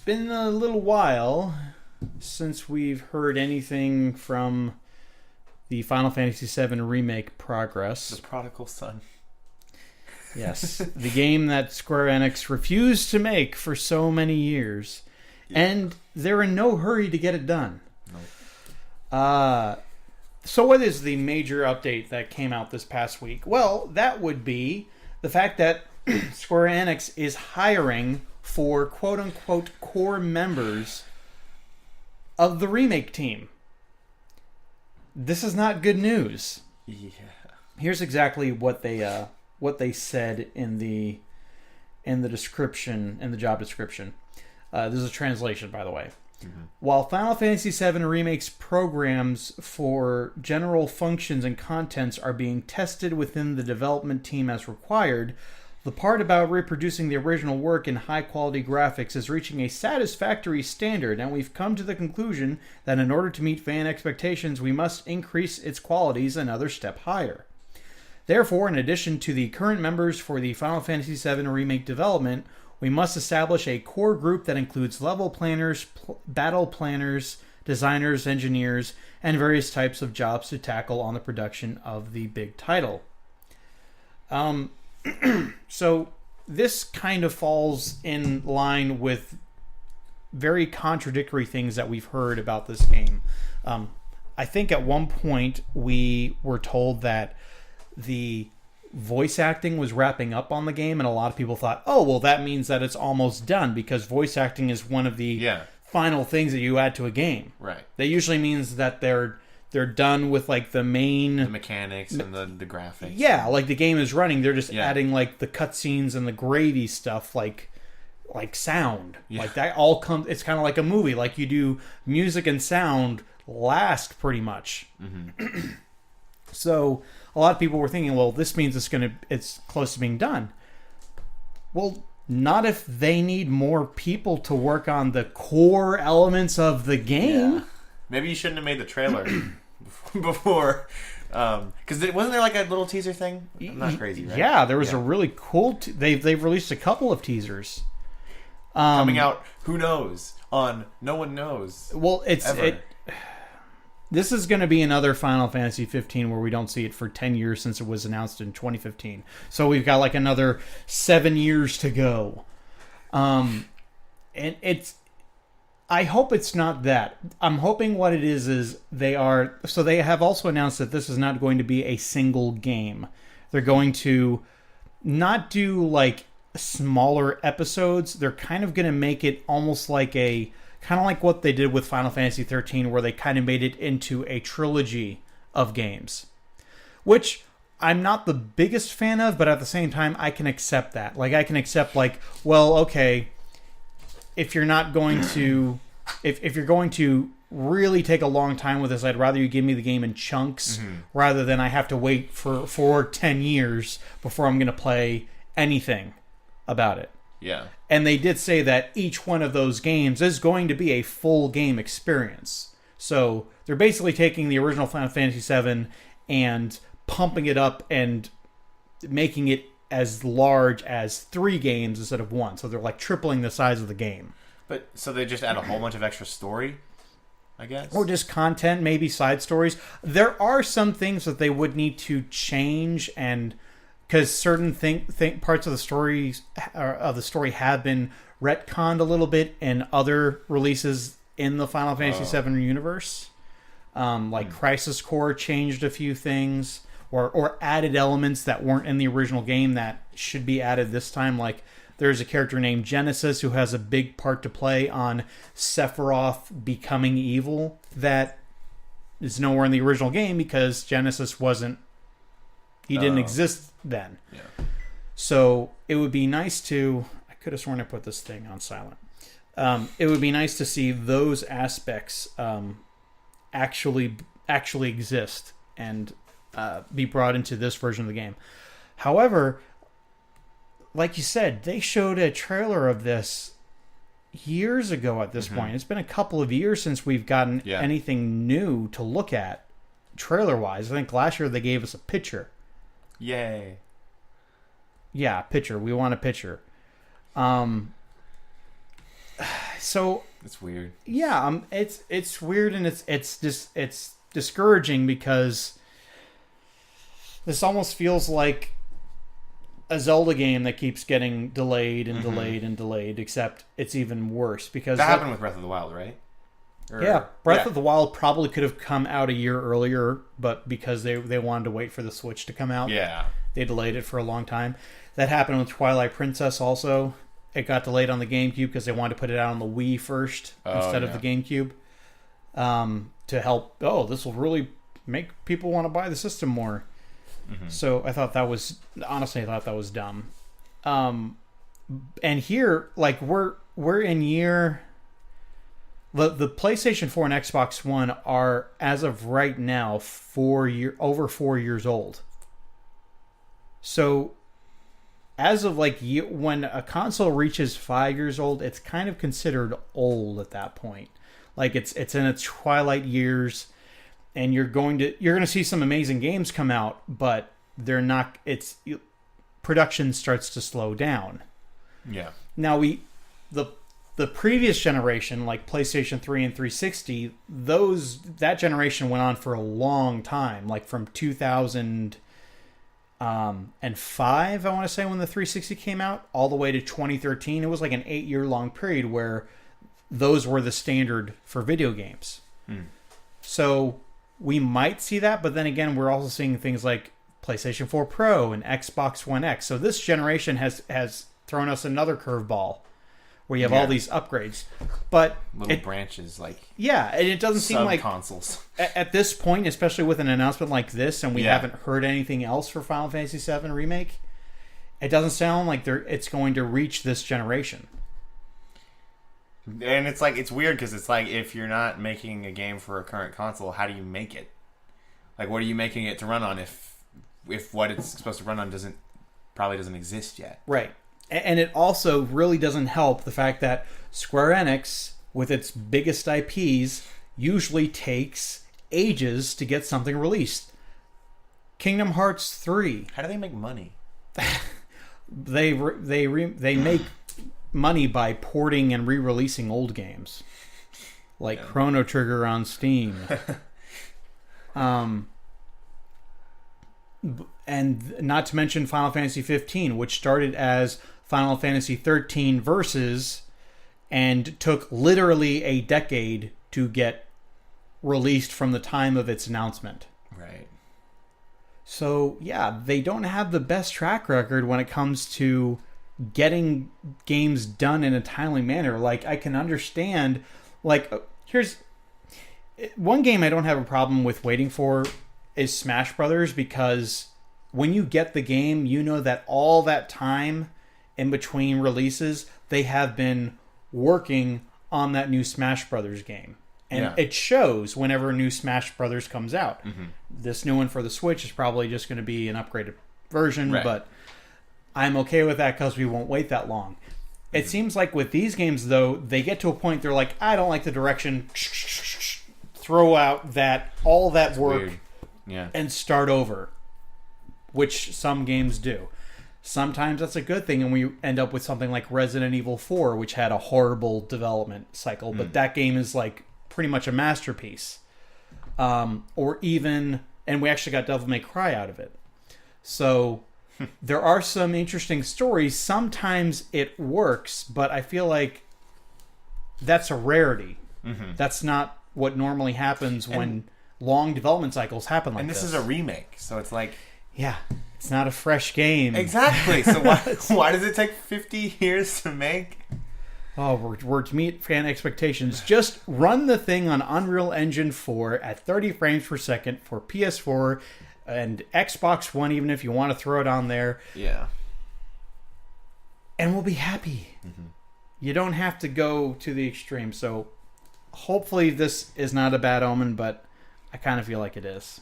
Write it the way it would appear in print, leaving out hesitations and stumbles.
been a little while since we've heard anything from the Final Fantasy VII Remake progress. The prodigal son. Yes, the game that Square Enix refused to make for so many years. Yeah. And they're in no hurry to get it done. Nope. So what is the major update that came out this past week? Well, that would be the fact that Square Enix is hiring for quote-unquote core members of the remake team. This is not good news. Yeah. Here's exactly what they said in the description, in the job description. This is a translation, by the way. Mm-hmm. While Final Fantasy VII Remake's programs for general functions and contents are being tested within the development team as required, the part about reproducing the original work in high-quality graphics is reaching a satisfactory standard, and we've come to the conclusion that in order to meet fan expectations, we must increase its qualities another step higher. Therefore, in addition to the current members for the Final Fantasy VII Remake development, we must establish a core group that includes level planners, battle planners, designers, engineers, and various types of jobs to tackle on the production of the big title. So this kind of falls in line with very contradictory things that we've heard about this game. I think at one point we were told that the voice acting was wrapping up on the game, and a lot of people thought, oh, well, that means that it's almost done, because voice acting is one of the final things that you add to a game. Right. That usually means that they're done with like the mechanics and the graphics. Yeah, like the game is running. They're just adding like the cutscenes and the gravy stuff, like sound. Yeah. Like that all comes. It's kind of like a movie. Like you do music and sound last pretty much. Mm-hmm. So a lot of people were thinking, well, this means it's close to being done. Well, not if they need more people to work on the core elements of the game. Yeah. Maybe you shouldn't have made the trailer before, because wasn't there like a little teaser thing? I'm not crazy, right? Yeah, there was a really cool. They've released a couple of teasers coming out. Who knows? On No One Knows. Well, this is going to be another Final Fantasy 15 where we don't see it for 10 years since it was announced in 2015. So we've got like another 7 years to go. And I hope it's not that. I'm hoping what it is they have also announced that this is not going to be a single game. They're going to not do like smaller episodes. They're kind of going to make it almost like kind of like what they did with Final Fantasy 13, where they kind of made it into a trilogy of games, which I'm not the biggest fan of, but at the same time, I can accept that. Like, I can accept, like, well, okay, if you're not going to, if you're going to really take a long time with this, I'd rather you give me the game in chunks rather than I have to wait for 10 years before I'm going to play anything about it. Yeah. And they did say that each one of those games is going to be a full game experience. So they're basically taking the original Final Fantasy VII and pumping it up and making it as large as 3 games instead of 1. So they're like tripling the size of the game. But so they just add a whole bunch of extra story, I guess? Or just content, maybe side stories. There are some things that they would need to change, and because certain parts of the story have been retconned a little bit in other releases in the Final Fantasy VII universe. Like Crisis Core changed a few things, or added elements that weren't in the original game that should be added this time. Like there's a character named Genesis who has a big part to play on Sephiroth becoming evil that is nowhere in the original game because Genesis didn't exist then. Yeah. So it would be nice to... I could have sworn I put this thing on silent. It would be nice to see those aspects actually exist and be brought into this version of the game. However, like you said, they showed a trailer of this years ago at this point. It's been a couple of years since we've gotten anything new to look at trailer-wise. I think last year they gave us a picture. Yay. Yeah, picture. We want a picture. So it's weird. Yeah, it's weird, and it's discouraging because this almost feels like a Zelda game that keeps getting delayed and delayed and delayed, except it's even worse because that happened with Breath of the Wild, right? Breath of the Wild probably could have come out a year earlier, but because they wanted to wait for the Switch to come out, they delayed it for a long time. That happened with Twilight Princess also. It got delayed on the GameCube because they wanted to put it out on the Wii first instead of the GameCube to help. Oh, this will really make people want to buy the system more. So I thought that was dumb. And here, like we're in year. The PlayStation 4 and Xbox One are, as of right now, over 4 years old. So, as of when a console reaches 5 years old, it's kind of considered old at that point. Like it's in its twilight years, and you're going to see some amazing games come out, but they're not. Production starts to slow down. Yeah. Now the previous generation, like PlayStation 3 and 360, that generation went on for a long time, like from 2005, I want to say, when the 360 came out, all the way to 2013. It was like an 8-year long period where those were the standard for video games. So we might see that, but then again, we're also seeing things like PlayStation 4 Pro and Xbox One X. So this generation has thrown us another curveball where you have all these upgrades, but little branches, and it doesn't seem like consoles at this point, especially with an announcement like this, and we haven't heard anything else for Final Fantasy VII Remake. It doesn't sound like it's going to reach this generation. And it's weird because it's like, if you're not making a game for a current console, how do you make it? Like, what are you making it to run on if what it's supposed to run on probably doesn't exist yet? Right. And it also really doesn't help the fact that Square Enix, with its biggest IPs, usually takes ages to get something released. Kingdom Hearts 3. How do they make money? They make money by porting and re-releasing old games, like Chrono Trigger on Steam. And not to mention Final Fantasy 15, which started as Final Fantasy 13 Versus and took literally a decade to get released from the time of its announcement. Right. So, yeah, they don't have the best track record when it comes to getting games done in a timely manner. Like, I can understand, here's one game I don't have a problem with waiting for is Smash Brothers, because when you get the game, you know that all that time in between releases, they have been working on that new Smash Brothers game. And it shows whenever a new Smash Brothers comes out. This new one for the Switch is probably just going to be an upgraded version, but I'm okay with that because we won't wait that long. It seems like with these games, though, they get to a point, they're like, I don't like the direction, throw out all that work and start over, which some games do. Sometimes that's a good thing, and we end up with something like Resident Evil 4, which had a horrible development cycle, but that game is like pretty much a masterpiece. Or even, and we actually got Devil May Cry out of it. So there are some interesting stories. Sometimes it works, but I feel like that's a rarity. That's not what normally happens when long development cycles happen like this. And this is a remake, so it's like... Yeah, it's not a fresh game. Exactly. So why does it take 50 years to make? Oh, we're to meet fan expectations. Just run the thing on Unreal Engine 4 at 30 frames per second for PS4 and Xbox One, even if you want to throw it on there. Yeah. And we'll be happy. You don't have to go to the extreme. So hopefully this is not a bad omen, but I kind of feel like it is.